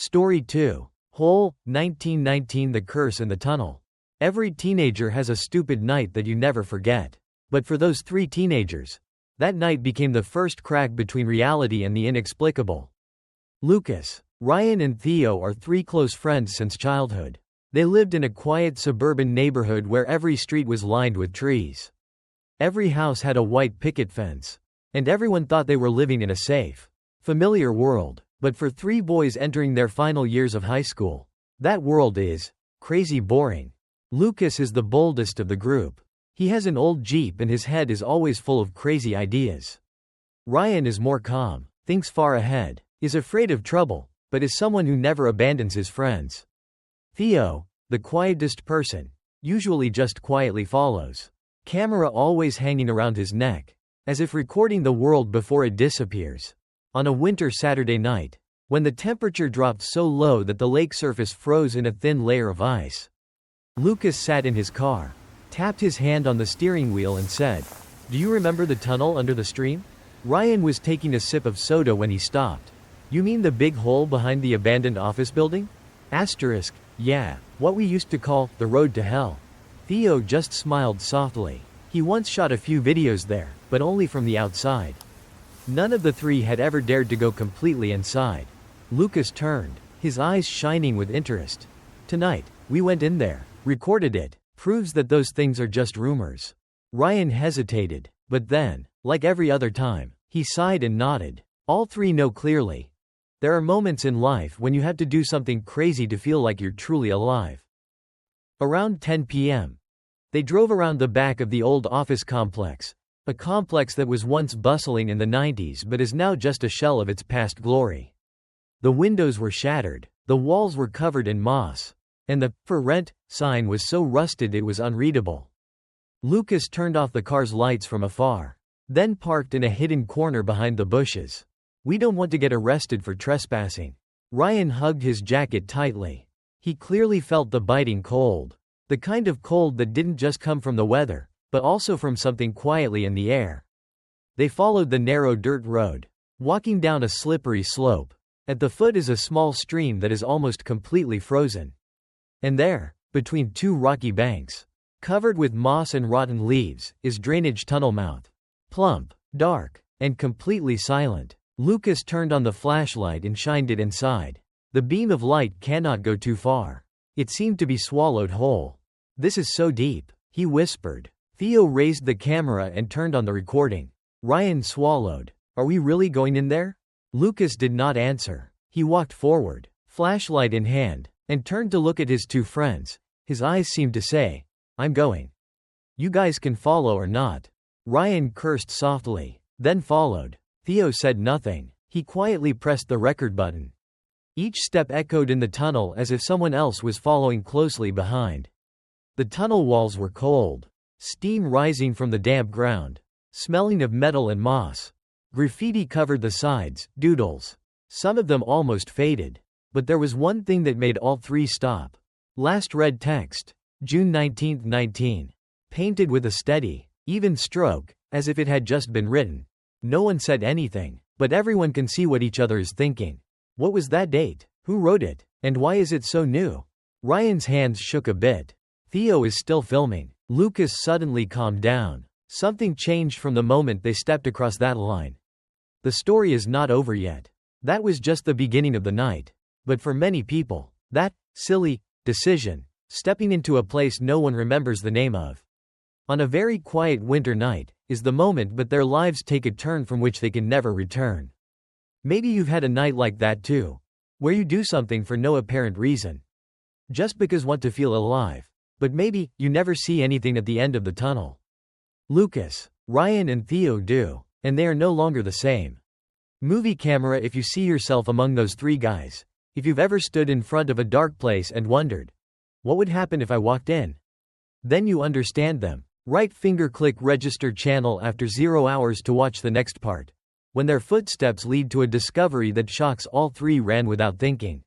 Story 2. Hole, 1919. The Curse in the Tunnel. Every teenager has a stupid night that you never forget. But for those three teenagers, that night became the first crack between reality and the inexplicable. Lucas, Ryan and Theo are three close friends since childhood. They lived in a quiet suburban neighborhood where every street was lined with trees. Every house had a white picket fence. And everyone thought they were living in a safe, familiar world. But for three boys entering their final years of high school, that world is crazy boring. Lucas is the boldest of the group. He has an old Jeep and his head is always full of crazy ideas. Ryan is more calm, thinks far ahead, is afraid of trouble, but is someone who never abandons his friends. Theo, the quietest person, usually just quietly follows. Camera always hanging around his neck, as if recording the world before it disappears. On a winter Saturday night, when the temperature dropped so low that the lake surface froze in a thin layer of ice, Lucas sat in his car, tapped his hand on the steering wheel and said, "Do you remember the tunnel under the stream?" Ryan was taking a sip of soda when he stopped. "You mean the big hole behind the abandoned office building?" Asterisk, yeah, what we used to call the road to hell. Theo just smiled softly. He once shot a few videos there, but only from the outside. None of the three had ever dared to go completely inside. Lucas turned, his eyes shining with interest. "Tonight, we went in there, recorded it, proves that those things are just rumors." Ryan hesitated, but then, like every other time, he sighed and nodded. All three know clearly. There are moments in life when you have to do something crazy to feel like you're truly alive. Around 10 p.m., they drove around the back of the old office complex. A complex that was once bustling in the 90s but is now just a shell of its past glory. The windows were shattered, the walls were covered in moss, and the "For Rent" sign was so rusted it was unreadable. Lucas turned off the car's lights from afar, then parked in a hidden corner behind the bushes. "We don't want to get arrested for trespassing." Ryan hugged his jacket tightly. He clearly felt the biting cold. The kind of cold that didn't just come from the weather, but also from something quietly in the air. They followed the narrow dirt road, walking down a slippery slope. At the foot is a small stream that is almost completely frozen. And there, between two rocky banks, covered with moss and rotten leaves, is drainage tunnel mouth. Plump, dark, and completely silent. Lucas turned on the flashlight and shined it inside. The beam of light cannot go too far. It seemed to be swallowed whole. "This is so deep," he whispered. Theo raised the camera and turned on the recording. Ryan swallowed. "Are we really going in there?" Lucas did not answer. He walked forward, flashlight in hand, and turned to look at his two friends. His eyes seemed to say, "I'm going. You guys can follow or not." Ryan cursed softly, then followed. Theo said nothing. He quietly pressed the record button. Each step echoed in the tunnel as if someone else was following closely behind. The tunnel walls were cold. Steam rising from the damp ground, smelling of metal and moss. Graffiti covered the sides, doodles. Some of them almost faded. But there was one thing that made all three stop. Last read text, June 19, 19. Painted with a steady, even stroke, as if it had just been written. No one said anything, but everyone can see what each other is thinking. What was that date? Who wrote it? And why is it so new? Ryan's hands shook a bit. Theo is still filming. Lucas suddenly calmed down. Something changed from the moment they stepped across that line. The story is not over yet. That was just the beginning of the night. But for many people, that silly decision, stepping into a place no one remembers the name of, on a very quiet winter night, is the moment but their lives take a turn from which they can never return. Maybe you've had a night like that too, where you do something for no apparent reason, just because want to feel alive. But maybe you never see anything at the end of the tunnel. Lucas, Ryan and Theo do, and they are no longer the same. Movie camera. If you see yourself among those three guys, if you've ever stood in front of a dark place and wondered, what would happen if I walked in? Then you understand them. Right finger click register channel after 0 hours to watch the next part. When their footsteps lead to a discovery that shocks, all three ran without thinking.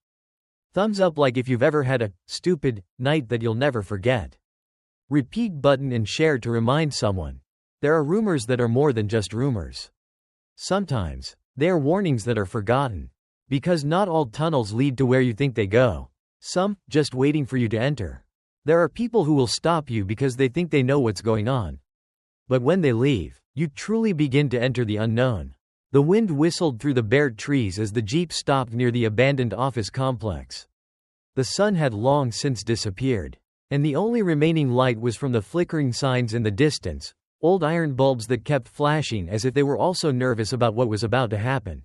Thumbs up like if you've ever had a stupid night that you'll never forget. Repeat button and share to remind someone. There are rumors that are more than just rumors. Sometimes, they are warnings that are forgotten. Because not all tunnels lead to where you think they go. Some, just waiting for you to enter. There are people who will stop you because they think they know what's going on. But when they leave, you truly begin to enter the unknown. The wind whistled through the bare trees as the jeep stopped near the abandoned office complex. The sun had long since disappeared, and the only remaining light was from the flickering signs in the distance, old iron bulbs that kept flashing as if they were also nervous about what was about to happen.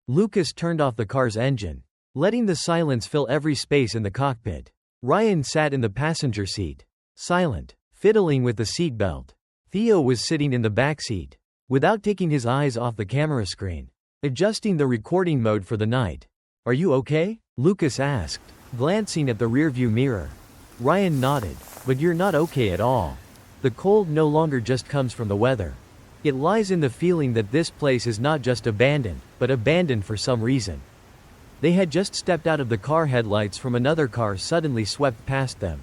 Lucas turned off the car's engine, letting the silence fill every space in the cockpit. Ryan sat in the passenger seat, silent, fiddling with the seatbelt. Theo was sitting in the back seat, without taking his eyes off the camera screen, adjusting the recording mode for the night. "Are you okay?" Lucas asked, glancing at the rearview mirror. Ryan nodded. "But you're not okay at all. The cold no longer just comes from the weather. It lies in the feeling that this place is not just abandoned, but abandoned for some reason." They had just stepped out of the car. Headlights from another car suddenly swept past them.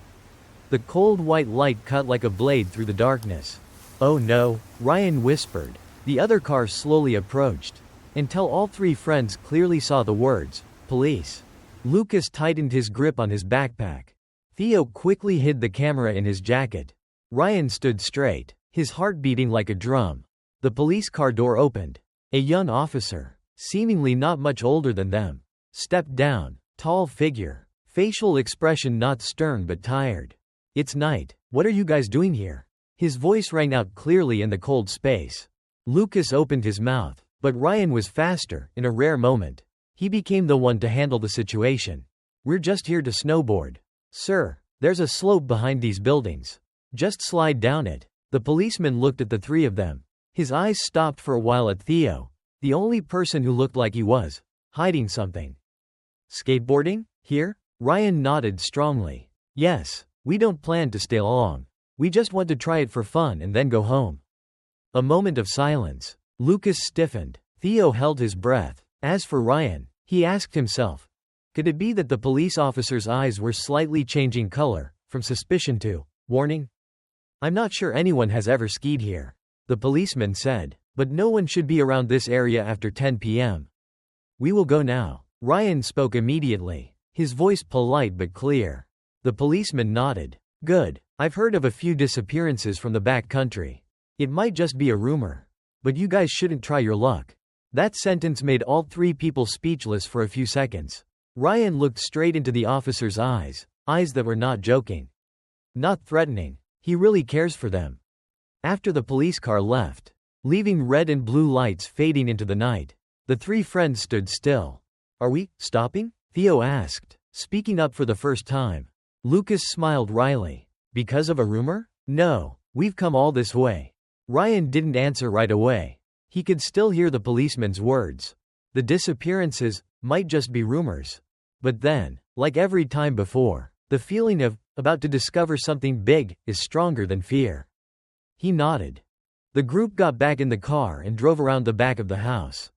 The cold white light cut like a blade through the darkness. "Oh no," Ryan whispered. The other car slowly approached, until all three friends clearly saw the words, "Police." Lucas tightened his grip on his backpack. Theo quickly hid the camera in his jacket. Ryan stood straight, his heart beating like a drum. The police car door opened. A young officer, seemingly not much older than them, stepped down, tall figure, facial expression not stern but tired. "It's night. What are you guys doing here?" His voice rang out clearly in the cold space. Lucas opened his mouth, but Ryan was faster. In a rare moment, he became the one to handle the situation. "We're just here to snowboard. Sir, there's a slope behind these buildings. Just slide down it." The policeman looked at the three of them. His eyes stopped for a while at Theo, the only person who looked like he was hiding something. "Skateboarding? Here?" Ryan nodded strongly. "Yes, we don't plan to stay long. We just want to try it for fun and then go home." A moment of silence. Lucas stiffened. Theo held his breath. As for Ryan, he asked himself, could it be that the police officer's eyes were slightly changing color, from suspicion to warning? "I'm not sure anyone has ever skied here," the policeman said, "but no one should be around this area after 10 p.m. "We will go now." Ryan spoke immediately, his voice polite but clear. The policeman nodded. "Good. I've heard of a few disappearances from the back country. It might just be a rumor. But you guys shouldn't try your luck." That sentence made all three people speechless for a few seconds. Ryan looked straight into the officer's eyes, eyes that were not joking, not threatening. He really cares for them. After the police car left, leaving red and blue lights fading into the night, the three friends stood still. "Are we stopping?" Theo asked, speaking up for the first time. Lucas smiled wryly. "Because of a rumor?" "No, we've come all this way." Ryan didn't answer right away. He could still hear the policeman's words. The disappearances might just be rumors. But then, like every time before, the feeling of about to discover something big is stronger than fear. He nodded. The group got back in the car and drove around the back of the house.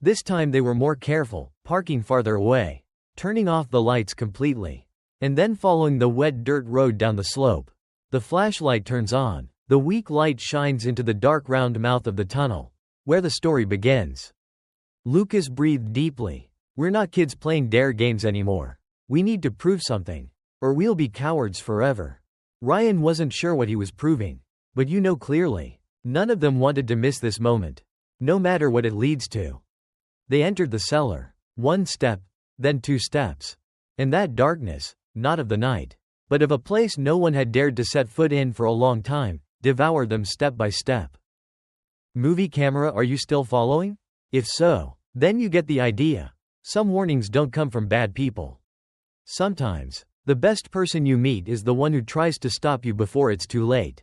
This time they were more careful, parking farther away, turning off the lights completely, and then following the wet dirt road down the slope. The flashlight turns on. The weak light shines into the dark round mouth of the tunnel, where the story begins. Lucas breathed deeply. "We're not kids playing dare games anymore. We need to prove something, or we'll be cowards forever." Ryan wasn't sure what he was proving, but clearly, none of them wanted to miss this moment, no matter what it leads to. They entered the cellar. One step, then 2 steps. And that darkness, not of the night, but of a place no one had dared to set foot in for a long time, devoured them step by step. Movie camera, are you still following? If so, then you get the idea. Some warnings don't come from bad people. Sometimes, the best person you meet is the one who tries to stop you before it's too late.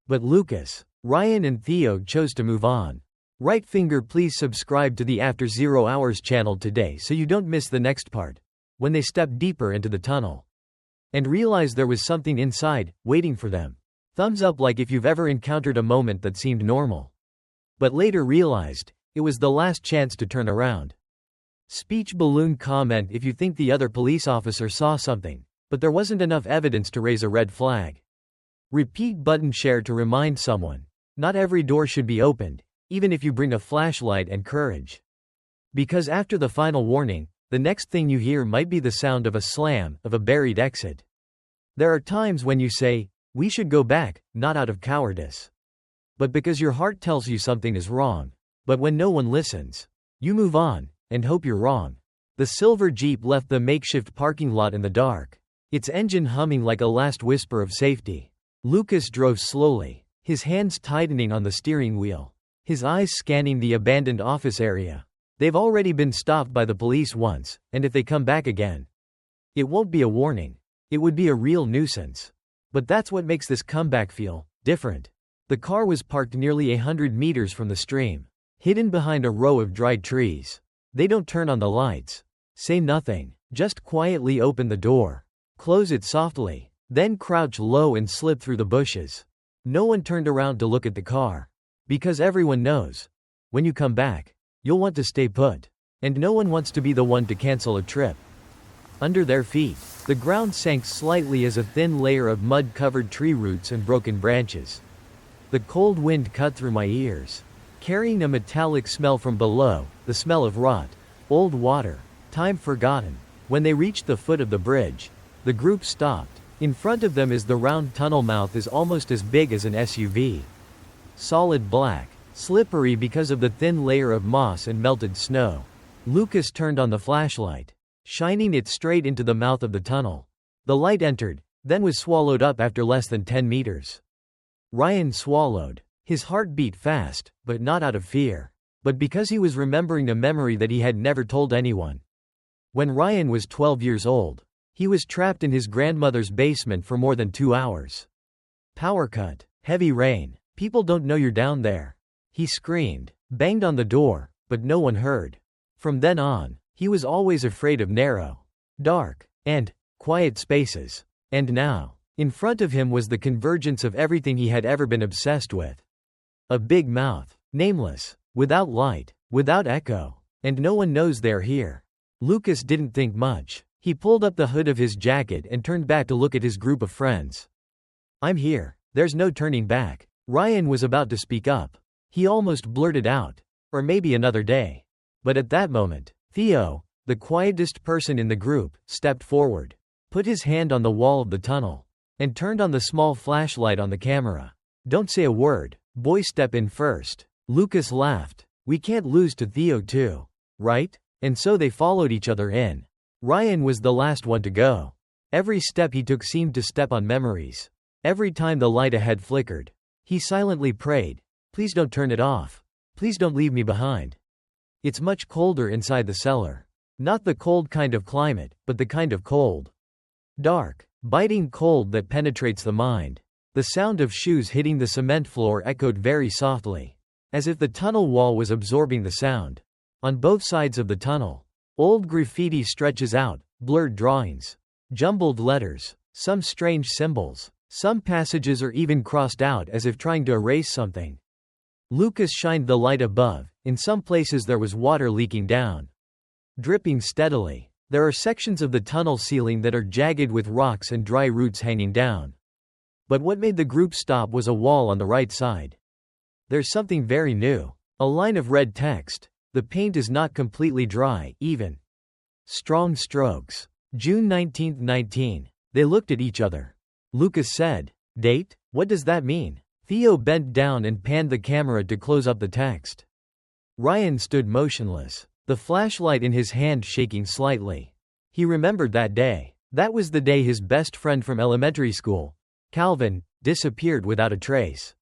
But Lucas, Ryan and Theo chose to move on. Right finger, please subscribe to the After 0 Hours channel today so you don't miss the next part, when they step deeper into the tunnel and realize there was something inside, waiting for them. Thumbs up like if you've ever encountered a moment that seemed normal, but later realized it was the last chance to turn around. Speech balloon comment if you think the other police officer saw something, but there wasn't enough evidence to raise a red flag. Repeat button share to remind someone. Not every door should be opened, even if you bring a flashlight and courage. Because after the final warning, the next thing you hear might be the sound of a slam, of a buried exit. There are times when you say, "We should go back," not out of cowardice, but because your heart tells you something is wrong. But when no one listens, you move on, and hope you're wrong. The silver Jeep left the makeshift parking lot in the dark, its engine humming like a last whisper of safety. Lucas drove slowly, his hands tightening on the steering wheel, his eyes scanning the abandoned office area. They've already been stopped by the police once, and if they come back again, it won't be a warning. It would be a real nuisance. But that's what makes this comeback feel different. The car was parked nearly 100 meters from the stream, hidden behind a row of dried trees. They don't turn on the lights, say nothing, just quietly open the door, close it softly, then crouch low and slip through the bushes. No one turned around to look at the car. Because everyone knows, when you come back, you'll want to stay put. And no one wants to be the one to cancel a trip. Under their feet, the ground sank slightly as a thin layer of mud covered tree roots and broken branches. The cold wind cut through my ears, carrying a metallic smell from below, the smell of rot, old water, time forgotten. When they reached the foot of the bridge, the group stopped. In front of them is the round tunnel mouth is almost as big as an SUV. Solid black, slippery because of the thin layer of moss and melted snow. Lucas turned on the flashlight, shining it straight into the mouth of the tunnel. The light entered, then was swallowed up after less than 10 meters. Ryan swallowed. His heart beat fast, but not out of fear, but because he was remembering a memory that he had never told anyone. When Ryan was 12 years old, he was trapped in his grandmother's basement for more than 2 hours. Power cut, heavy rain, people don't know you're down there. He screamed, banged on the door, but no one heard. From then on, he was always afraid of narrow, dark, and quiet spaces. And now, in front of him was the convergence of everything he had ever been obsessed with. A big mouth, nameless, without light, without echo, and no one knows they're here. Lucas didn't think much. He pulled up the hood of his jacket and turned back to look at his group of friends. "I'm here. There's no turning back." Ryan was about to speak up. He almost blurted out, "Or maybe another day." But at that moment, Theo, the quietest person in the group, stepped forward, put his hand on the wall of the tunnel, and turned on the small flashlight on the camera. "Don't say a word. Boys step in first." Lucas laughed. "We can't lose to Theo too, right?" And so they followed each other in. Ryan was the last one to go. Every step he took seemed to step on memories. Every time the light ahead flickered, he silently prayed, "Please don't turn it off. Please don't leave me behind." It's much colder inside the cellar. Not the cold kind of climate, but the kind of cold. Dark, biting cold that penetrates the mind. The sound of shoes hitting the cement floor echoed very softly, as if the tunnel wall was absorbing the sound. On both sides of the tunnel, old graffiti stretches out, blurred drawings, jumbled letters, some strange symbols. Some passages are even crossed out as if trying to erase something. Lucas shined the light above. In some places there was water leaking down, dripping steadily. There are sections of the tunnel ceiling that are jagged with rocks and dry roots hanging down. But what made the group stop was a wall on the right side. There's something very new. A line of red text. The paint is not completely dry, even. Strong strokes. June 19, 19. They looked at each other. Lucas said, "Date? What does that mean?" Theo bent down and panned the camera to close up the text. Ryan stood motionless, the flashlight in his hand shaking slightly. He remembered that day. That was the day his best friend from elementary school, Calvin, disappeared without a trace.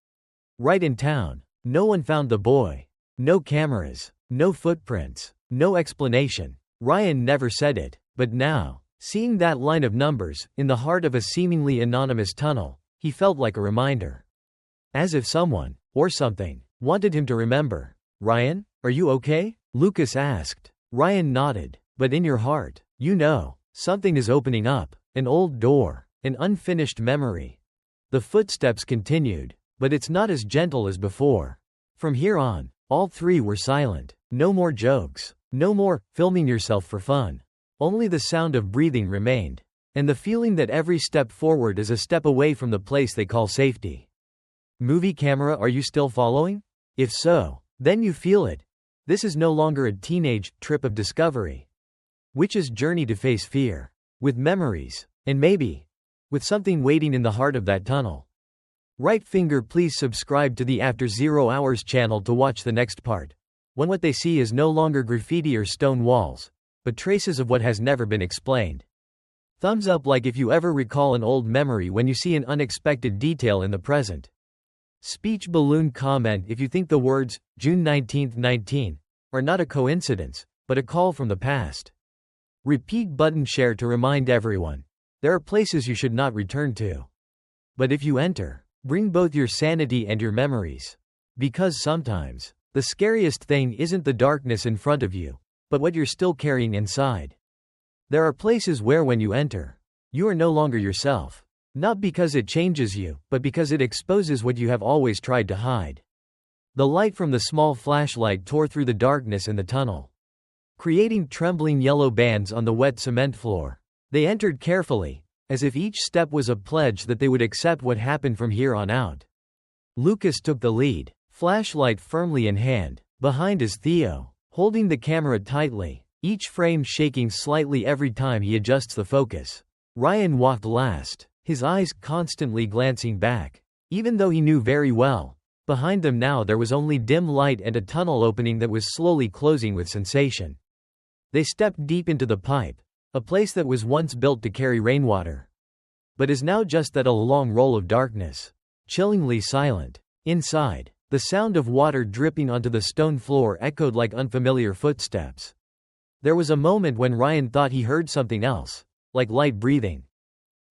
Right in town. No one found the boy. No cameras. No footprints. No explanation. Ryan never said it, but now, seeing that line of numbers, in the heart of a seemingly anonymous tunnel, he felt like a reminder. As if someone, or something, wanted him to remember. "Ryan, are you okay?" Lucas asked. Ryan nodded. "But in your heart, you know, something is opening up. An old door. An unfinished memory." The footsteps continued, but it's not as gentle as before. From here on, all three were silent. No more jokes. No more filming yourself for fun. Only the sound of breathing remained, and the feeling that every step forward is a step away from the place they call safety. Movie camera, are you still following? If so, then you feel it. This is no longer a teenage trip of discovery. Witch's journey to face fear. With memories. And maybe. With something waiting in the heart of that tunnel. Right finger, please subscribe to the After 0 Hours channel to watch the next part. When what they see is no longer graffiti or stone walls, but traces of what has never been explained. Thumbs up like if you ever recall an old memory when you see an unexpected detail in the present. Speech balloon comment if you think the words, June 19, 19, are not a coincidence, but a call from the past. Repeat button share to remind everyone. There are places you should not return to. But if you enter, bring both your sanity and your memories. Because sometimes, the scariest thing isn't the darkness in front of you, but what you're still carrying inside. There are places where when you enter, you are no longer yourself. Not because it changes you, but because it exposes what you have always tried to hide. The light from the small flashlight tore through the darkness in the tunnel, creating trembling yellow bands on the wet cement floor. They entered carefully, as if each step was a pledge that they would accept what happened from here on out. Lucas took the lead, flashlight firmly in hand. Behind is Theo, holding the camera tightly, each frame shaking slightly every time he adjusts the focus. Ryan walked last, his eyes constantly glancing back. Even though he knew very well, behind them now there was only dim light and a tunnel opening that was slowly closing with sensation. They stepped deep into the pipe, a place that was once built to carry rainwater, but is now just that, a long roll of darkness. Chillingly silent. Inside, the sound of water dripping onto the stone floor echoed like unfamiliar footsteps. There was a moment when Ryan thought he heard something else, like light breathing.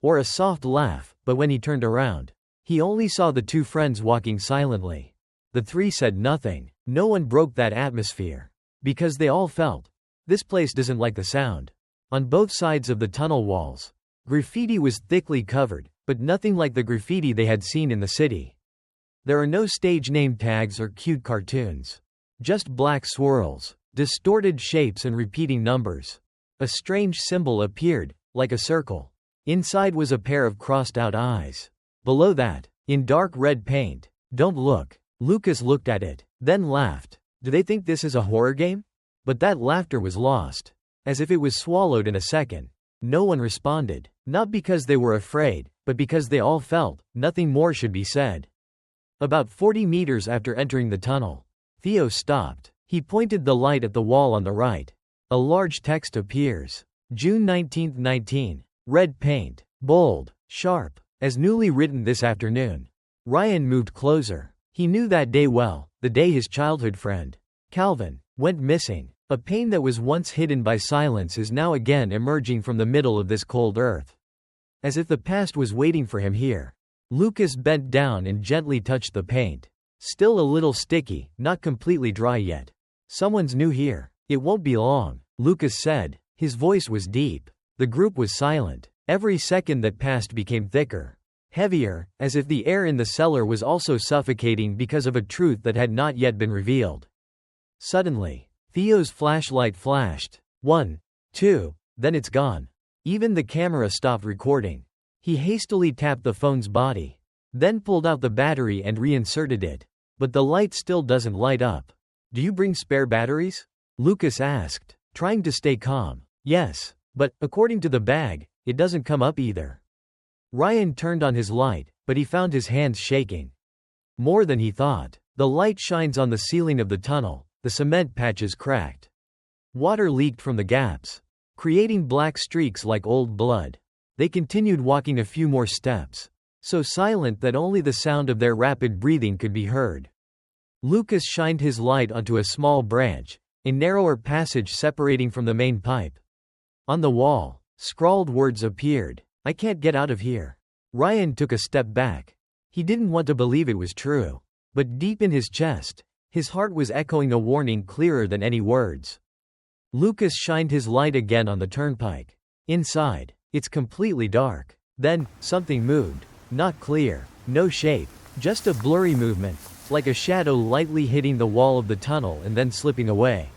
Or a soft laugh, but when he turned around, he only saw the two friends walking silently. The three said nothing. No one broke that atmosphere. Because they all felt, this place doesn't like the sound. On both sides of the tunnel walls, graffiti was thickly covered, but nothing like the graffiti they had seen in the city. There are no stage name tags or cute cartoons. Just black swirls, distorted shapes and repeating numbers. A strange symbol appeared, like a circle. Inside was a pair of crossed-out eyes. Below that, in dark red paint, "Don't look." Lucas looked at it, then laughed. Do they think this is a horror game? But that laughter was lost. As if it was swallowed in a second. No one responded. Not because they were afraid, but because they all felt, nothing more should be said. About 40 meters after entering the tunnel, Theo stopped. He pointed the light at the wall on the right. A large text appears. June 19, 19. Red paint. Bold. Sharp. As newly written this afternoon. Ryan moved closer. He knew that day well, the day his childhood friend, Calvin, went missing. A pain that was once hidden by silence is now again emerging from the middle of this cold earth. As if the past was waiting for him here. Lucas bent down and gently touched the paint. Still a little sticky, not completely dry yet. Someone's new here. It won't be long, Lucas said. His voice was deep. The group was silent. Every second that passed became thicker. Heavier, as if the air in the cellar was also suffocating because of a truth that had not yet been revealed. Suddenly, Theo's flashlight flashed. 1, 2, then it's gone. Even the camera stopped recording. He hastily tapped the phone's body, then pulled out the battery and reinserted it. But the light still doesn't light up. Do you bring spare batteries? Lucas asked, trying to stay calm. Yes, but, according to the bag, it doesn't come up either. Ryan turned on his light, but he found his hands shaking. More than he thought. The light shines on the ceiling of the tunnel, the cement patches cracked. Water leaked from the gaps, creating black streaks like old blood. They continued walking a few more steps, so silent that only the sound of their rapid breathing could be heard. Lucas shined his light onto a small branch, a narrower passage separating from the main pipe. On the wall, scrawled words appeared. I can't get out of here. Ryan took a step back. He didn't want to believe it was true. But deep in his chest, his heart was echoing a warning clearer than any words. Lucas shined his light again on the turnpike. Inside, it's completely dark. Then, something moved. Not clear, no shape, just a blurry movement, like a shadow lightly hitting the wall of the tunnel and then slipping away.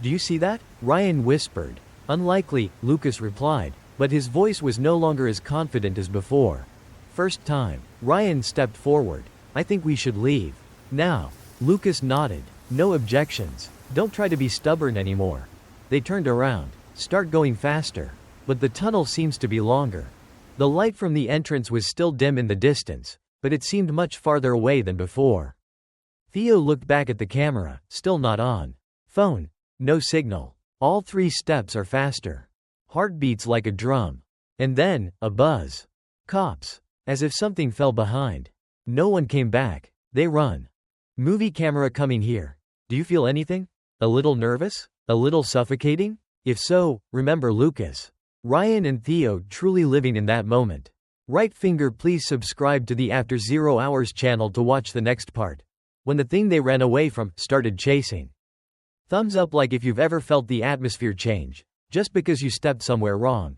Do you see that? Ryan whispered. Unlikely, Lucas replied, but his voice was no longer as confident as before. First time, Ryan stepped forward. I think we should leave. Now. Lucas nodded. No objections. Don't try to be stubborn anymore. They turned around. Start going faster. But the tunnel seems to be longer. The light from the entrance was still dim in the distance, but it seemed much farther away than before. Theo looked back at the camera, still not on. Phone. No signal. All 3 steps are faster. Heartbeats like a drum. And then, a buzz. Cops. As if something fell behind. No one came back. They run. Movie camera coming here. Do you feel anything? A little nervous? A little suffocating? If so, remember Lucas. Ryan and Theo truly living in that moment. Right finger, please subscribe to the After 0 Hours channel to watch the next part. When the thing they ran away from started chasing. Thumbs up like if you've ever felt the atmosphere change, just because you stepped somewhere wrong.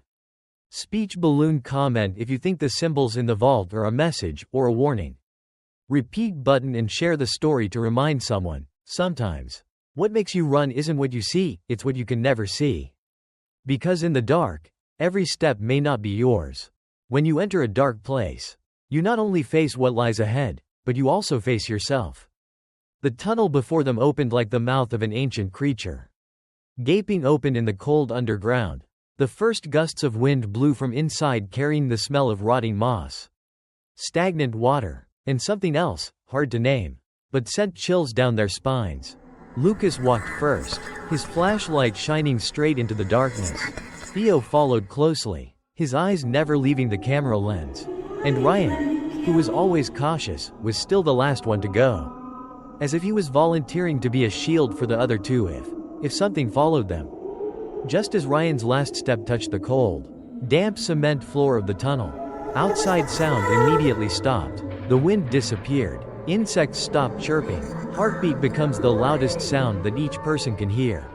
Speech balloon comment if you think the symbols in the vault are a message or a warning. Repeat button and share the story to remind someone. Sometimes, what makes you run isn't what you see, it's what you can never see. Because in the dark, every step may not be yours. When you enter a dark place, you not only face what lies ahead, but you also face yourself. The tunnel before them opened like the mouth of an ancient creature. Gaping open in the cold underground. The first gusts of wind blew from inside carrying the smell of rotting moss. Stagnant water. And something else, hard to name. But sent chills down their spines. Lucas walked first, his flashlight shining straight into the darkness. Theo followed closely, his eyes never leaving the camera lens. And Ryan, who was always cautious, was still the last one to go. As if he was volunteering to be a shield for the other 2 if something followed them. Just as Ryan's last step touched the cold, damp cement floor of the tunnel, outside sound immediately stopped. The wind disappeared. Insects stopped chirping. Heartbeat becomes the loudest sound that each person can hear.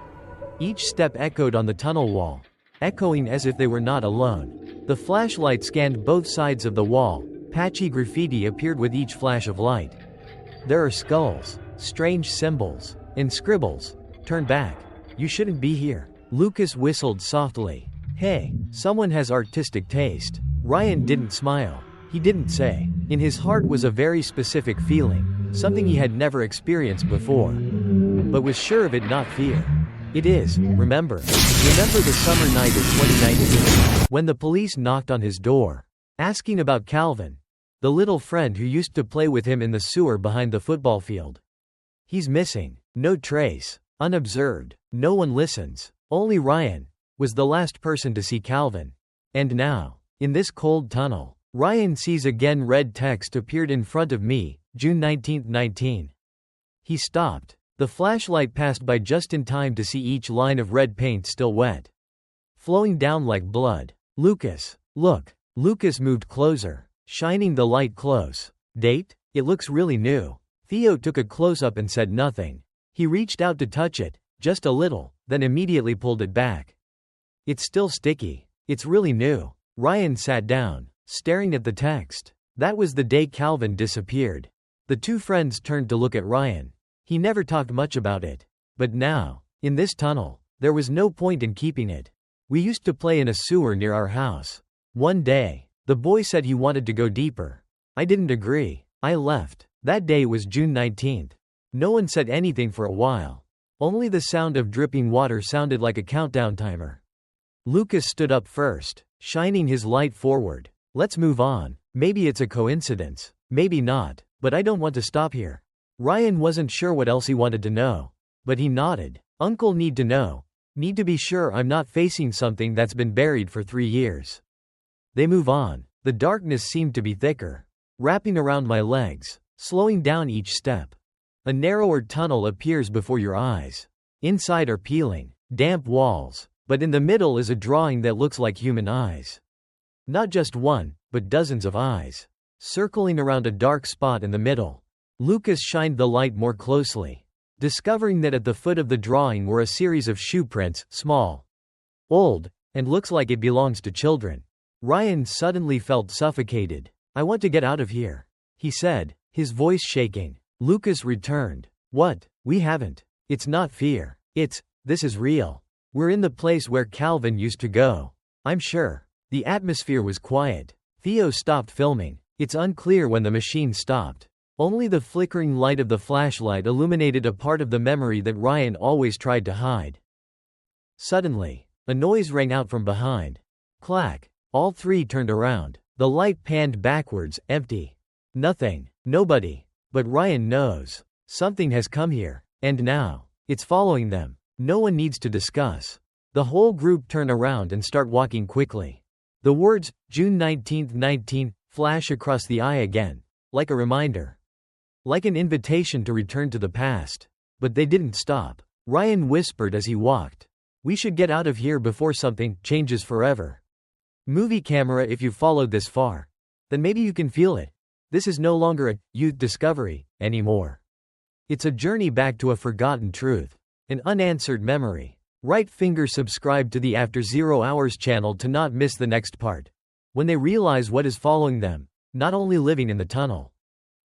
Each step echoed on the tunnel wall, echoing as if they were not alone. The flashlight scanned both sides of the wall. Patchy graffiti appeared with each flash of light. There are skulls, strange symbols, and scribbles. Turn back. You shouldn't be here. Lucas whistled softly. Hey, someone has artistic taste. Ryan didn't smile. He didn't say. In his heart was a very specific feeling, something he had never experienced before. But was sure of it, not fear. It is, remember the summer night of 2019, when the police knocked on his door, asking about Calvin, the little friend who used to play with him in the sewer behind the football field. He's missing. No trace. Unobserved. No one listens. Only Ryan was the last person to see Calvin. And now, in this cold tunnel, Ryan sees again. Red text appeared in front of me, June 19, 19. He stopped. The flashlight passed by just in time to see each line of red paint still wet, flowing down like blood. Lucas, look. Lucas moved closer, shining the light close. Date? It looks really new. Theo took a close-up and said nothing. He reached out to touch it, just a little, then immediately pulled it back. It's still sticky. It's really new. Ryan sat down, staring at the text. That was the day Calvin disappeared. The 2 friends turned to look at Ryan. He never talked much about it. But now, in this tunnel, there was no point in keeping it. We used to play in a sewer near our house. One day, the boy said he wanted to go deeper. I didn't agree. I left. That day was June 19th. No one said anything for a while. Only the sound of dripping water sounded like a countdown timer. Lucas stood up first, shining his light forward. Let's move on. Maybe it's a coincidence. Maybe not. But I don't want to stop here. Ryan wasn't sure what else he wanted to know. But he nodded. Uncle, need to know. Need to be sure I'm not facing something that's been buried for 3 years. They move on. The darkness seemed to be thicker, wrapping around my legs, slowing down each step. A narrower tunnel appears before your eyes. Inside are peeling, damp walls, but in the middle is a drawing that looks like human eyes. Not just one, but dozens of eyes, circling around a dark spot in the middle. Lucas shined the light more closely, discovering that at the foot of the drawing were a series of shoe prints, small, old, and looks like it belongs to children. Ryan suddenly felt suffocated. I want to get out of here, he said, his voice shaking. Lucas returned. What? We haven't. It's not fear. This is real. We're in the place where Calvin used to go. I'm sure. The atmosphere was quiet. Theo stopped filming. It's unclear when the machine stopped. Only the flickering light of the flashlight illuminated a part of the memory that Ryan always tried to hide. Suddenly, a noise rang out from behind. Clack. All three turned around. The light panned backwards, empty. Nothing. Nobody. But Ryan knows. Something has come here. And now, it's following them. No one needs to discuss. The whole group turn around and start walking quickly. The words, June 19, 19, flash across the eye again. Like a reminder. Like an invitation to return to the past. But they didn't stop. Ryan whispered as he walked. We should get out of here before something changes forever. Movie camera, if you've followed this far, then maybe you can feel it. This is no longer a youth discovery anymore. It's a journey back to a forgotten truth. An unanswered memory. Right finger subscribe to the After 0 Hours channel to not miss the next part. When they realize what is following them, not only living in the tunnel,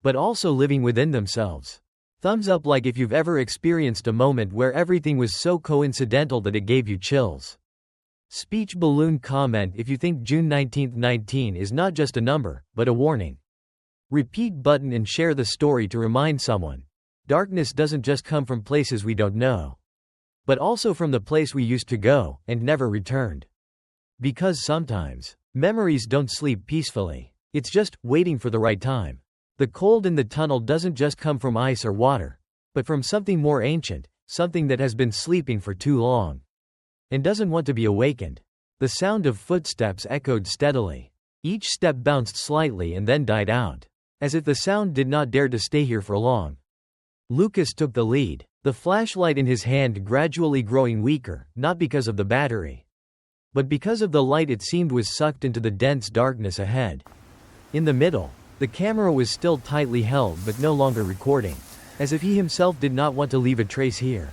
but also living within themselves. Thumbs up like if you've ever experienced a moment where everything was so coincidental that it gave you chills. Speech balloon comment if you think June 19, 19 is not just a number, but a warning. Repeat button and share the story to remind someone. Darkness doesn't just come from places we don't know, but also from the place we used to go and never returned. Because sometimes, memories don't sleep peacefully. It's just waiting for the right time. The cold in the tunnel doesn't just come from ice or water, but from something more ancient, something that has been sleeping for too long and doesn't want to be awakened. The sound of footsteps echoed steadily. Each step bounced slightly and then died out, as if the sound did not dare to stay here for long. Lucas took the lead, the flashlight in his hand gradually growing weaker, not because of the battery, but because of the light it seemed was sucked into the dense darkness ahead. In the middle, the camera was still tightly held but no longer recording, as if he himself did not want to leave a trace here.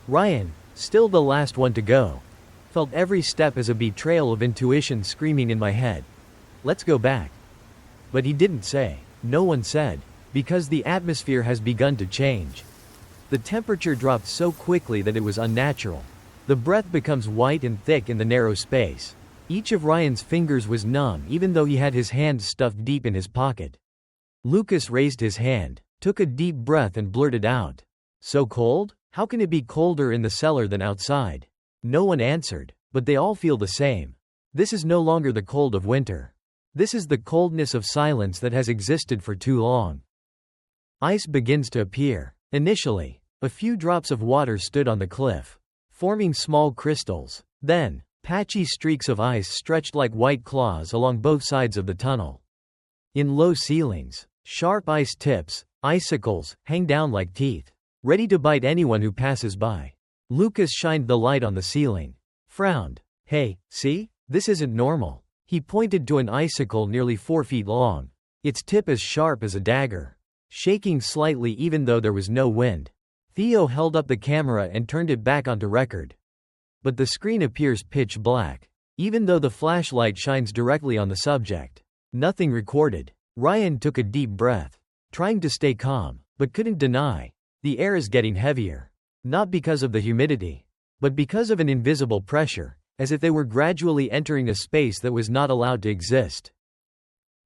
Ryan, still the last one to go, felt every step as a betrayal of intuition screaming in my head. Let's go back. But he didn't say. No one said. Because the atmosphere has begun to change. The temperature dropped so quickly that it was unnatural. The breath becomes white and thick in the narrow space. Each of Ryan's fingers was numb even though he had his hand stuffed deep in his pocket. Lucas raised his hand, took a deep breath and blurted out. So cold? How can it be colder in the cellar than outside? No one answered, but they all feel the same. This is no longer the cold of winter. This is the coldness of silence that has existed for too long. Ice begins to appear. Initially, a few drops of water stood on the cliff, forming small crystals. Then, patchy streaks of ice stretched like white claws along both sides of the tunnel. In low ceilings, sharp ice tips, icicles, hang down like teeth, ready to bite anyone who passes by. Lucas shined the light on the ceiling, frowned. Hey, see? This isn't normal. He pointed to an icicle nearly 4 feet long, its tip as sharp as a dagger, shaking slightly even though there was no wind. Theo held up the camera and turned it back onto record. But the screen appears pitch black, even though the flashlight shines directly on the subject. Nothing recorded. Ryan took a deep breath, trying to stay calm, but couldn't deny. The air is getting heavier. Not because of the humidity, but because of an invisible pressure, as if they were gradually entering a space that was not allowed to exist.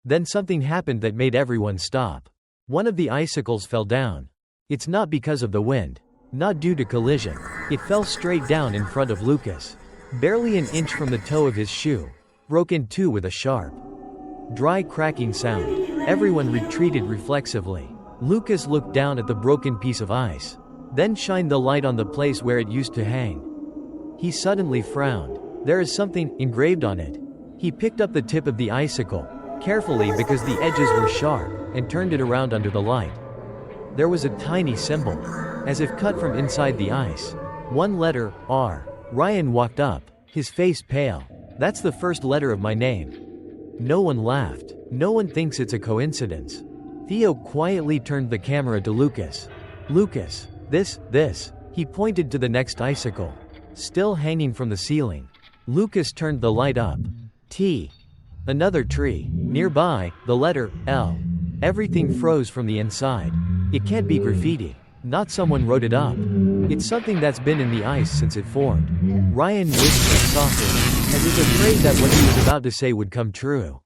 Then something happened that made everyone stop. One of the icicles fell down. It's not because of the wind. Not due to collision. It fell straight down in front of Lucas, barely an inch from the toe of his shoe, broke in two with a sharp, dry cracking sound. Everyone retreated reflexively. Lucas looked down at the broken piece of ice, then shined the light on the place where it used to hang. He suddenly frowned. There is something engraved on it. He picked up the tip of the icicle, carefully because the edges were sharp, and turned it around under the light. There was a tiny symbol, as if cut from inside the ice. One letter, R. Ryan walked up, his face pale. That's the first letter of my name. No one laughed. No one thinks it's a coincidence. Theo quietly turned the camera to Lucas. Lucas, this. He pointed to the next icicle, still hanging from the ceiling. Lucas turned the light up. T. Another tree. Nearby, the letter L. Everything froze from the inside. It can't be graffiti. Not someone wrote it up. It's something that's been in the ice since it formed. Ryan whispered softly, as if afraid that what he was about to say would come true.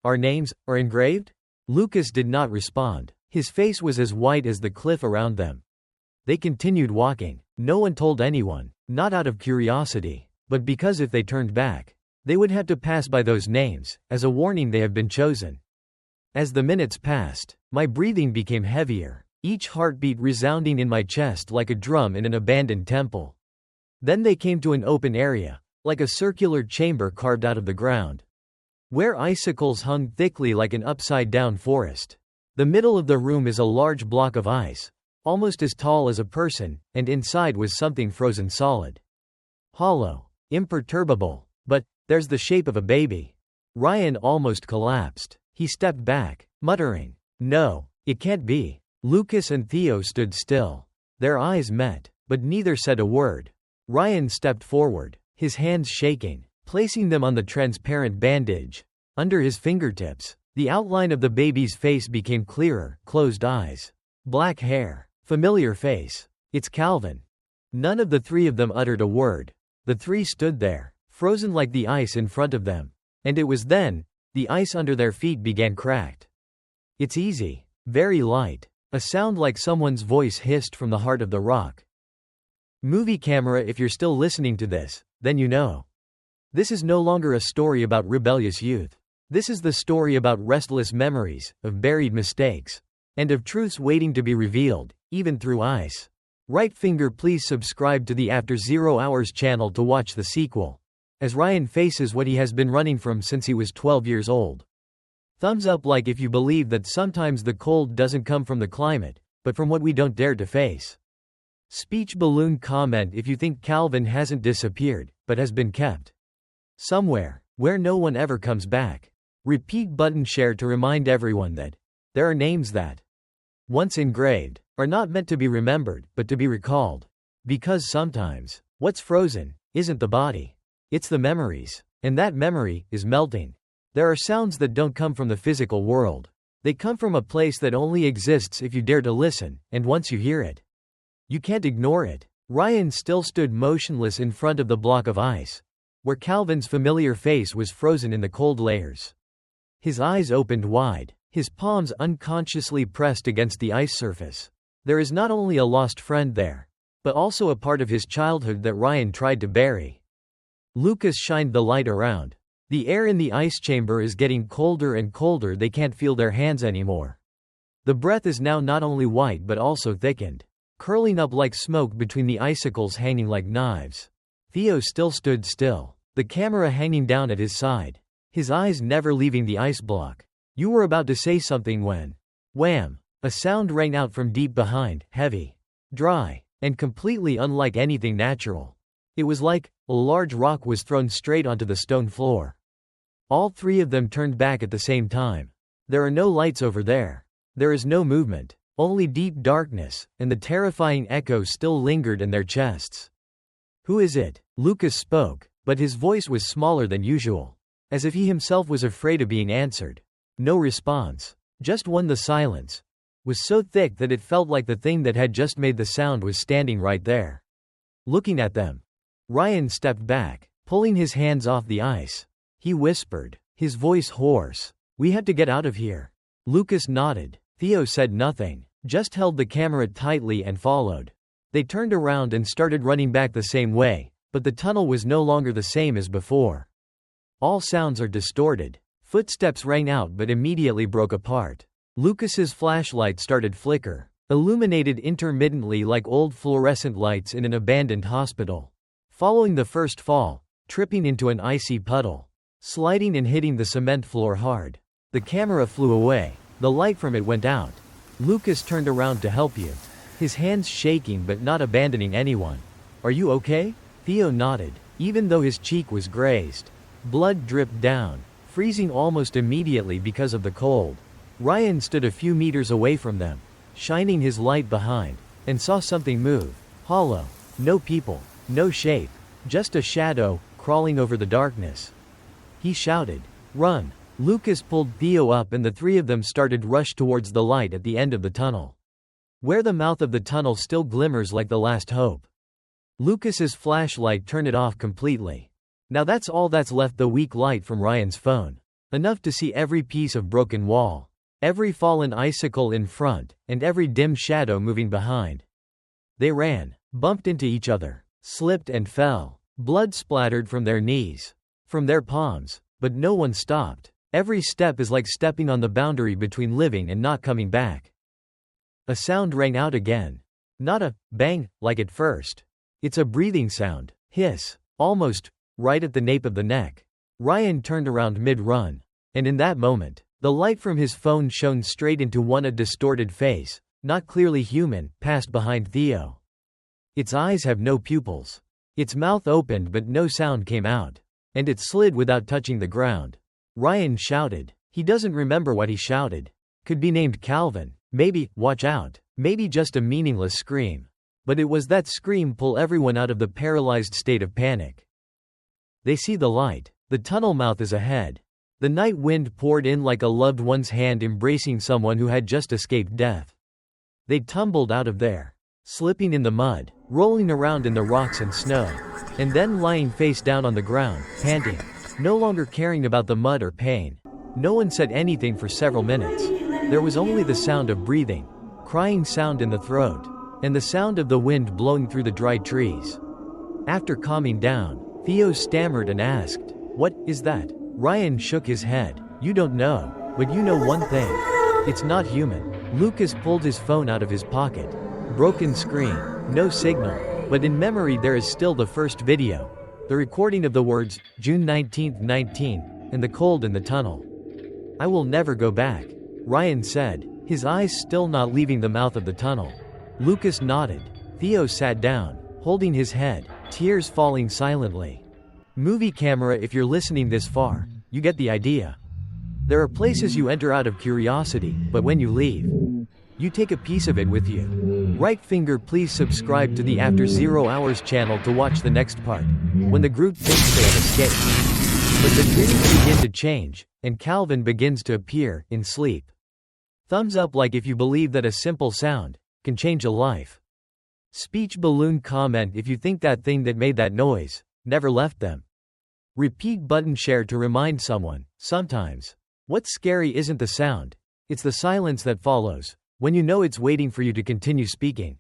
Our names are engraved? Lucas did not respond. His face was as white as the cliff around them. They continued walking. No one told anyone, not out of curiosity, but because if they turned back, they would have to pass by those names, as a warning they have been chosen. As the minutes passed, my breathing became heavier, each heartbeat resounding in my chest like a drum in an abandoned temple. Then they came to an open area, like a circular chamber carved out of the ground, where icicles hung thickly like an upside-down forest. The middle of the room is a large block of ice, almost as tall as a person, and inside was something frozen solid. Hollow, imperturbable, but there's the shape of a baby. Ryan almost collapsed. He stepped back, muttering, "No, it can't be." Lucas and Theo stood still. Their eyes met, but neither said a word. Ryan stepped forward, his hands shaking, placing them on the transparent bandage. Under his fingertips, the outline of the baby's face became clearer, closed eyes. Black hair. Familiar face. It's Calvin. None of the three of them uttered a word. The three stood there, frozen like the ice in front of them. And it was then, the ice under their feet began cracked. It's easy, very light. A sound like someone's voice hissed from the heart of the rock. Movie camera, if you're still listening to this, then you know. This is no longer a story about rebellious youth. This is the story about restless memories, of buried mistakes, and of truths waiting to be revealed, even through ice. Right finger, please subscribe to the After 0 Hours channel to watch the sequel, as Ryan faces what he has been running from since he was 12 years old. Thumbs up like if you believe that sometimes the cold doesn't come from the climate, but from what we don't dare to face. Speech balloon comment if you think Calvin hasn't disappeared, but has been kept somewhere, where no one ever comes back. Repeat button share to remind everyone that there are names that, once engraved, are not meant to be remembered, but to be recalled. Because sometimes, what's frozen isn't the body, it's the memories, and that memory is melting. There are sounds that don't come from the physical world. They come from a place that only exists if you dare to listen, and once you hear it, you can't ignore it. Ryan still stood motionless in front of the block of ice, where Calvin's familiar face was frozen in the cold layers. His eyes opened wide, his palms unconsciously pressed against the ice surface. There is not only a lost friend there, but also a part of his childhood that Ryan tried to bury. Lucas shined the light around. The air in the ice chamber is getting colder and colder. They can't feel their hands anymore. The breath is now not only white but also thickened, curling up like smoke between the icicles hanging like knives. Theo still stood still, the camera hanging down at his side, his eyes never leaving the ice block. You were about to say something when, wham, a sound rang out from deep behind, heavy, dry, and completely unlike anything natural. It was like a large rock was thrown straight onto the stone floor. All three of them turned back at the same time. There are no lights over there. There is no movement, only deep darkness, and the terrifying echo still lingered in their chests. Who is it? Lucas spoke, but his voice was smaller than usual, as if he himself was afraid of being answered. No response. Just one. The silence was so thick that it felt like the thing that had just made the sound was standing right there, looking at them. Ryan stepped back, pulling his hands off the ice. He whispered, his voice hoarse, "We have to get out of here." Lucas nodded. Theo said nothing, just held the camera tightly and followed. They turned around and started running back the same way, but the tunnel was no longer the same as before. All sounds are distorted. Footsteps rang out but immediately broke apart. Lucas's flashlight started flicker, illuminated intermittently like old fluorescent lights in an abandoned hospital. Following the first fall, tripping into an icy puddle, sliding and hitting the cement floor hard. The camera flew away. The light from it went out. Lucas turned around to help you, his hands shaking but not abandoning anyone. "Are you okay?" Theo nodded, even though his cheek was grazed. Blood dripped down, freezing almost immediately because of the cold. Ryan stood a few meters away from them, shining his light behind, and saw something move. Hollow. No people. No shape. Just a shadow, crawling over the darkness. He shouted, "Run!" Lucas pulled Theo up and the three of them started rush towards the light at the end of the tunnel, where the mouth of the tunnel still glimmers like the last hope. Lucas's flashlight turned it off completely. Now that's all that's left, the weak light from Ryan's phone. Enough to see every piece of broken wall, every fallen icicle in front, and every dim shadow moving behind. They ran, bumped into each other, slipped and fell. Blood splattered from their knees, from their palms, but no one stopped. Every step is like stepping on the boundary between living and not coming back. A sound rang out again. Not a bang, like at first. It's a breathing sound, hiss, almost, right at the nape of the neck. Ryan turned around mid-run, and in that moment, the light from his phone shone straight into a distorted face, not clearly human, passed behind Theo. Its eyes have no pupils. Its mouth opened but no sound came out. And it slid without touching the ground. Ryan shouted. He doesn't remember what he shouted. Could be named Calvin. Maybe, watch out. Maybe just a meaningless scream. But it was that scream pull everyone out of the paralyzed state of panic. They see the light. The tunnel mouth is ahead. The night wind poured in like a loved one's hand embracing someone who had just escaped death. They tumbled out of there, slipping in the mud, rolling around in the rocks and snow, and then lying face down on the ground, panting, no longer caring about the mud or pain. No one said anything for several minutes. There was only the sound of breathing, crying sound in the throat, and the sound of the wind blowing through the dry trees. After calming down, Theo stammered and asked, "What is that?" Ryan shook his head. "You don't know, but you know one thing. It's not human." Lucas pulled his phone out of his pocket. Broken screen, no signal, but in memory there is still the first video. The recording of the words, June 19, 19, and the cold in the tunnel. "I will never go back," Ryan said, his eyes still not leaving the mouth of the tunnel. Lucas nodded. Theo sat down, holding his head, tears falling silently. Movie camera, if you're listening this far, you get the idea. There are places you enter out of curiosity, but when you leave, you take a piece of it with you. Right finger, please subscribe to the After 0 Hours channel to watch the next part, when the group thinks they have escaped. But the dreams begin to change, and Calvin begins to appear, in sleep. Thumbs up like if you believe that a simple sound can change a life. Speech balloon comment if you think that thing that made that noise never left them. Repeat button share to remind someone, sometimes. What's scary isn't the sound, it's the silence that follows, when you know it's waiting for you to continue speaking.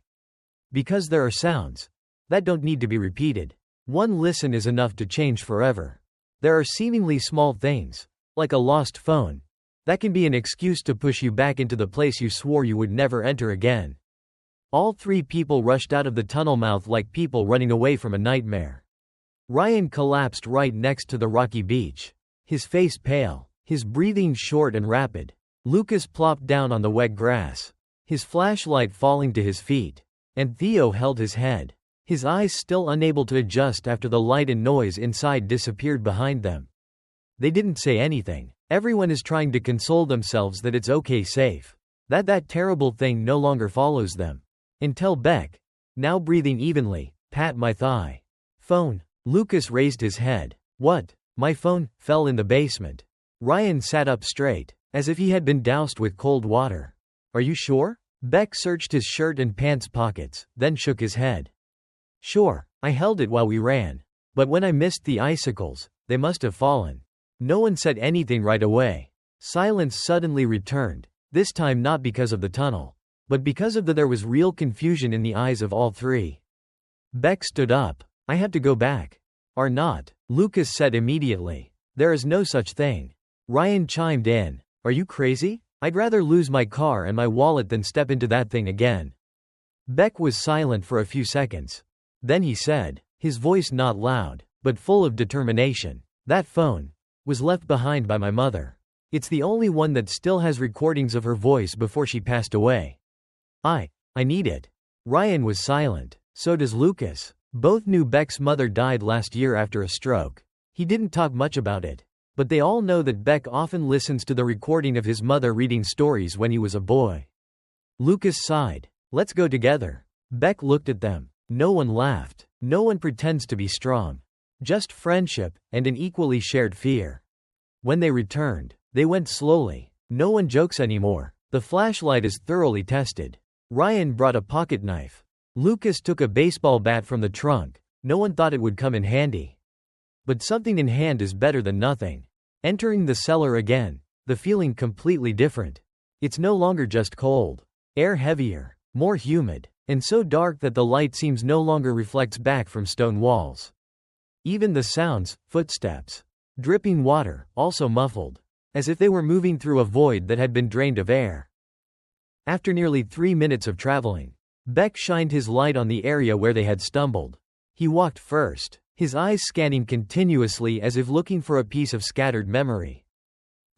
Because there are sounds that don't need to be repeated. One listen is enough to change forever. There are seemingly small things, like a lost phone, that can be an excuse to push you back into the place you swore you would never enter again. All three people rushed out of the tunnel mouth like people running away from a nightmare. Ryan collapsed right next to the rocky beach, his face pale, his breathing short and rapid. Lucas plopped down on the wet grass, his flashlight falling to his feet, and Theo held his head, his eyes still unable to adjust after the light and noise inside disappeared behind them. They didn't say anything. Everyone is trying to console themselves that it's okay, safe, that terrible thing no longer follows them. Until Beck, now breathing evenly, pat my thigh. "Phone." Lucas raised his head. "What?" "My phone fell in the basement." Ryan sat up straight, as if he had been doused with cold water. "Are you sure?" Beck searched his shirt and pants pockets, then shook his head. "Sure, I held it while we ran. But when I missed the icicles, they must have fallen." No one said anything right away. Silence suddenly returned, this time not because of the tunnel, but because of there was real confusion in the eyes of all three. Beck stood up. "I have to go back." "Or not," Lucas said immediately. "There is no such thing." Ryan chimed in. "Are you crazy? I'd rather lose my car and my wallet than step into that thing again." Beck was silent for a few seconds. Then he said, his voice not loud, but full of determination, "That phone was left behind by my mother. It's the only one that still has recordings of her voice before she passed away. I need it." Ryan was silent. So does Lucas. Both knew Beck's mother died last year after a stroke. He didn't talk much about it, but they all know that Beck often listens to the recording of his mother reading stories when he was a boy. Lucas sighed. "Let's go together." Beck looked at them. No one laughed. No one pretends to be strong. Just friendship, and an equally shared fear. When they returned, they went slowly. No one jokes anymore. The flashlight is thoroughly tested. Ryan brought a pocket knife. Lucas took a baseball bat from the trunk. No one thought it would come in handy. But something in hand is better than nothing. Entering the cellar again, the feeling completely different. It's no longer just cold. Air heavier, more humid, and so dark that the light seems no longer reflects back from stone walls. Even the sounds, footsteps, dripping water, also muffled, as if they were moving through a void that had been drained of air. After nearly 3 minutes of traveling, Beck shined his light on the area where they had stumbled. He walked first, his eyes scanning continuously as if looking for a piece of scattered memory.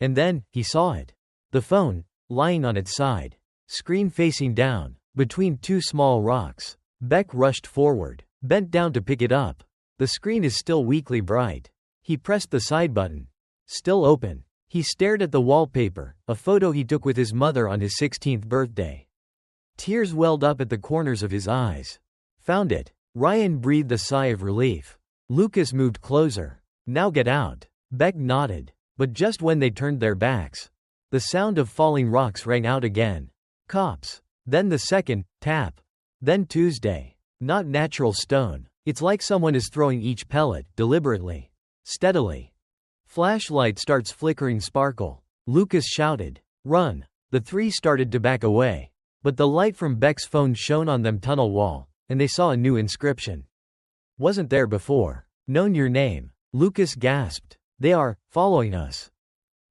And then, he saw it. The phone, lying on its side, screen facing down, between two small rocks. Beck rushed forward, bent down to pick it up. The screen is still weakly bright. He pressed the side button. Still open. He stared at the wallpaper, a photo he took with his mother on his 16th birthday. Tears welled up at the corners of his eyes. Found it. Ryan breathed a sigh of relief. Lucas moved closer. Now get out. Beck nodded. But just when they turned their backs, the sound of falling rocks rang out again. Cops. Then the second tap. Then Tuesday. Not natural stone. It's like someone is throwing each pellet, deliberately. Steadily. Flashlight starts flickering sparkle. Lucas shouted, "Run!" The three started to back away. But the light from Beck's phone shone on them tunnel wall, and they saw a new inscription. Wasn't there before. "Known your name." Lucas gasped. "They are following us."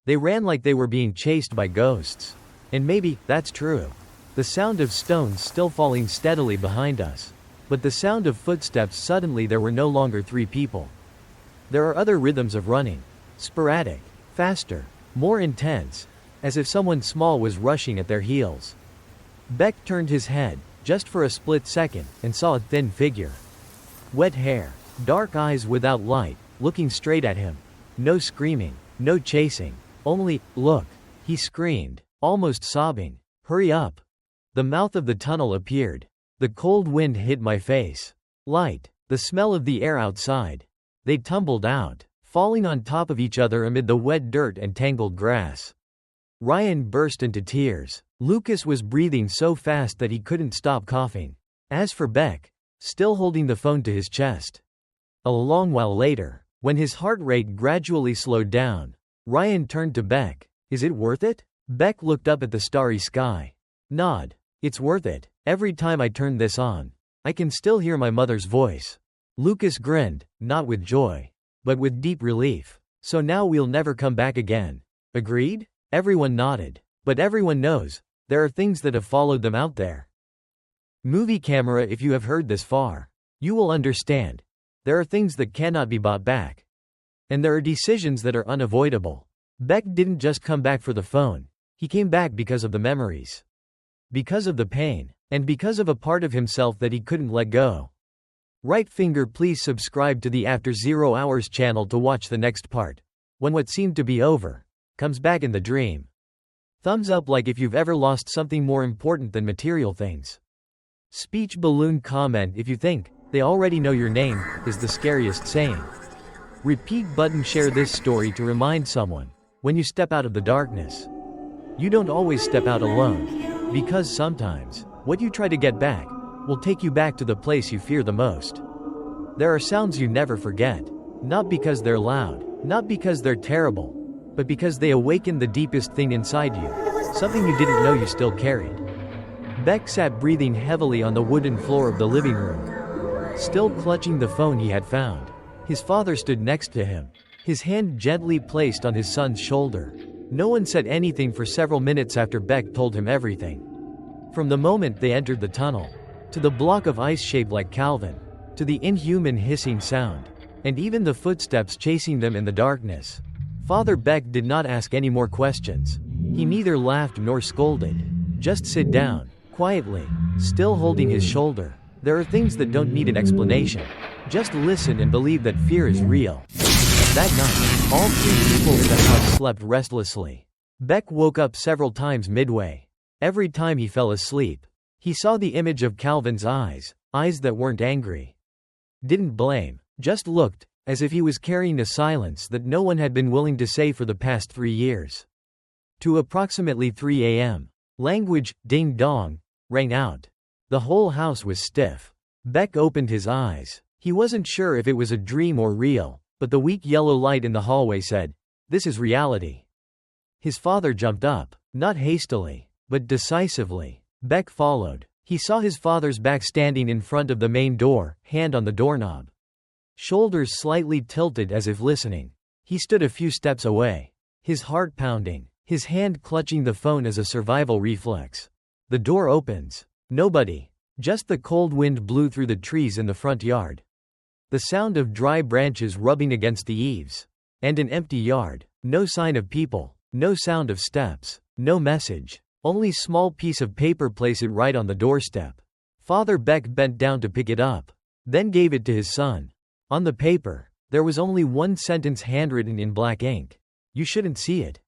They ran like they were being chased by ghosts. And maybe that's true. The sound of stones still falling steadily behind us. But the sound of footsteps, suddenly there were no longer three people. There are other rhythms of running. Sporadic, faster, more intense, as if someone small was rushing at their heels. Beck turned his head, just for a split second, and saw a thin figure. Wet hair, dark eyes without light, looking straight at him. No screaming, no chasing, only, "Look!" He screamed, almost sobbing. "Hurry up!" The mouth of the tunnel appeared. The cold wind hit my face. Light, the smell of the air outside. They tumbled out, falling on top of each other amid the wet dirt and tangled grass. Ryan burst into tears. Lucas was breathing so fast that he couldn't stop coughing. As for Beck, still holding the phone to his chest. A long while later, when his heart rate gradually slowed down, Ryan turned to Beck. "Is it worth it?" Beck looked up at the starry sky. "Nod. It's worth it. Every time I turn this on, I can still hear my mother's voice." Lucas grinned, not with joy, but with deep relief. "So now we'll never come back again. Agreed?" Everyone nodded. But everyone knows, there are things that have followed them out there. Movie camera, if you have heard this far, you will understand. There are things that cannot be bought back. And there are decisions that are unavoidable. Beck didn't just come back for the phone. He came back because of the memories. Because of the pain. And because of a part of himself that he couldn't let go. Right finger, please subscribe to the After 0 Hours channel to watch the next part. When what seemed to be over comes back in the dream. Thumbs up like if you've ever lost something more important than material things. Speech balloon comment if you think they already know your name is the scariest saying. Repeat button, share this story to remind someone when you step out of the darkness. You don't always step out alone, because sometimes what you try to get back will take you back to the place you fear the most. There are sounds you never forget, not because they're loud, not because they're terrible, but because they awaken the deepest thing inside you, something you didn't know you still carried. Beck sat breathing heavily on the wooden floor of the living room, still clutching the phone he had found. His father stood next to him, his hand gently placed on his son's shoulder. No one said anything for several minutes after Beck told him everything. From the moment they entered the tunnel, to the block of ice shaped like Calvin, to the inhuman hissing sound, and even the footsteps chasing them in the darkness. Father Beck did not ask any more questions. He neither laughed nor scolded. Just sit down, quietly, still holding his shoulder. There are things that don't need an explanation. Just listen and believe that fear is real. That night, all three people in the house slept restlessly. Beck woke up several times midway. Every time he fell asleep, he saw the image of Calvin's eyes, eyes that weren't angry. Didn't blame, just looked, as if he was carrying a silence that no one had been willing to say for the past 3 years. To approximately 3 a.m., language, ding-dong, rang out. The whole house was stiff. Beck opened his eyes. He wasn't sure if it was a dream or real, but the weak yellow light in the hallway said, "This is reality." His father jumped up. Not hastily, but decisively. Beck followed. He saw his father's back standing in front of the main door, hand on the doorknob. Shoulders slightly tilted as if listening. He stood a few steps away. His heart pounding. His hand clutching the phone as a survival reflex. The door opens. Nobody. Just the cold wind blew through the trees in the front yard. The sound of dry branches rubbing against the eaves. And an empty yard. No sign of people. No sound of steps. No message. Only small piece of paper placed it right on the doorstep. Father Beck bent down to pick it up. Then gave it to his son. On the paper, there was only one sentence handwritten in black ink. You shouldn't see it.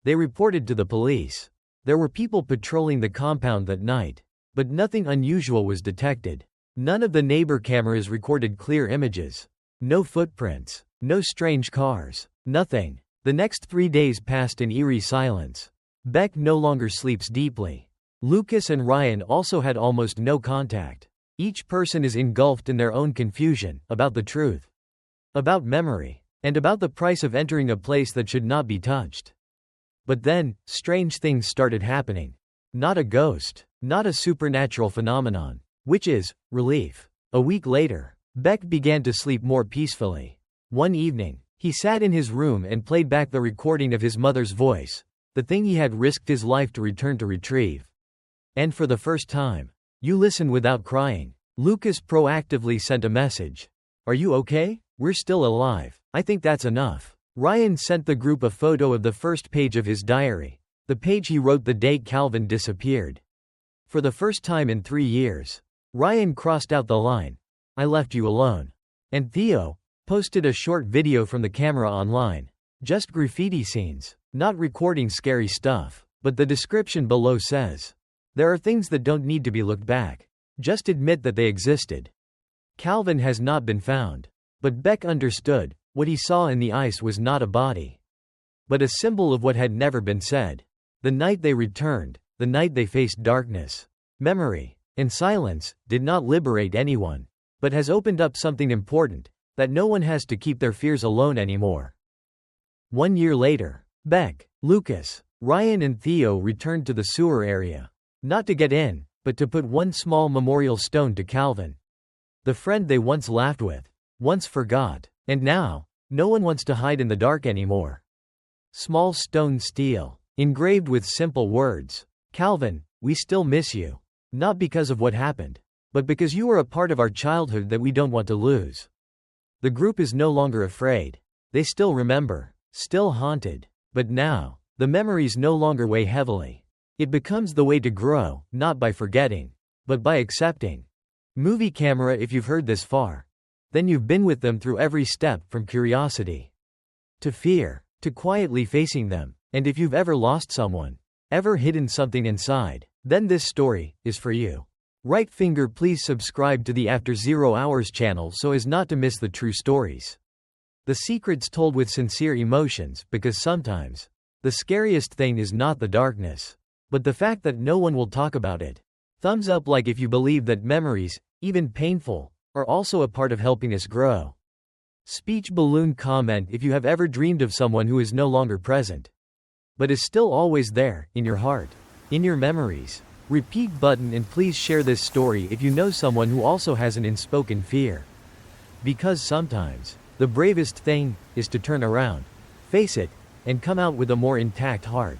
They reported to the police. There were people patrolling the compound that night. But nothing unusual was detected. None of the neighbor cameras recorded clear images. No footprints. No strange cars. Nothing. The next 3 days passed in eerie silence. Beck no longer sleeps deeply. Lucas and Ryan also had almost no contact. Each person is engulfed in their own confusion, about the truth. About memory. And about the price of entering a place that should not be touched. But then, strange things started happening. Not a ghost. Not a supernatural phenomenon. Which is, relief. A week later, Beck began to sleep more peacefully. One evening, he sat in his room and played back the recording of his mother's voice, the thing he had risked his life to return to retrieve. And for the first time, you listen without crying. Lucas proactively sent a message. Are you okay? We're still alive. I think that's enough. Ryan sent the group a photo of the first page of his diary, the page he wrote the day Calvin disappeared. For the first time in 3 years, Ryan crossed out the line, I left you alone. And Theo posted a short video from the camera online. Just graffiti scenes, not recording scary stuff. But the description below says, there are things that don't need to be looked back. Just admit that they existed. Calvin has not been found. But Beck understood, what he saw in the ice was not a body, but a symbol of what had never been said. The night they returned, the night they faced darkness, memory, and silence, did not liberate anyone, but has opened up something important, that no one has to keep their fears alone anymore. 1 year later, Beck, Lucas, Ryan and Theo returned to the sewer area. Not to get in, but to put one small memorial stone to Calvin. The friend they once laughed with, once forgot, and now, no one wants to hide in the dark anymore. Small stone stele, engraved with simple words. Calvin, we still miss you. Not because of what happened, but because you were a part of our childhood that we don't want to lose. The group is no longer afraid. They still remember, still haunted. But now, the memories no longer weigh heavily. It becomes the way to grow, not by forgetting, but by accepting. Movie camera, if you've heard this far, then you've been with them through every step, from curiosity to fear, to quietly facing them. And if you've ever lost someone, ever hidden something inside, then this story is for you. Right finger, please subscribe to the After 0 Hours channel so as not to miss the true stories. The secrets told with sincere emotions, because sometimes, the scariest thing is not the darkness, but the fact that no one will talk about it. Thumbs up like if you believe that memories, even painful, are also a part of helping us grow. Speech balloon comment if you have ever dreamed of someone who is no longer present, but is still always there, in your heart, in your memories. Repeat button, and please share this story if you know someone who also has an unspoken fear. Because sometimes, the bravest thing is to turn around, face it, and come out with a more intact heart.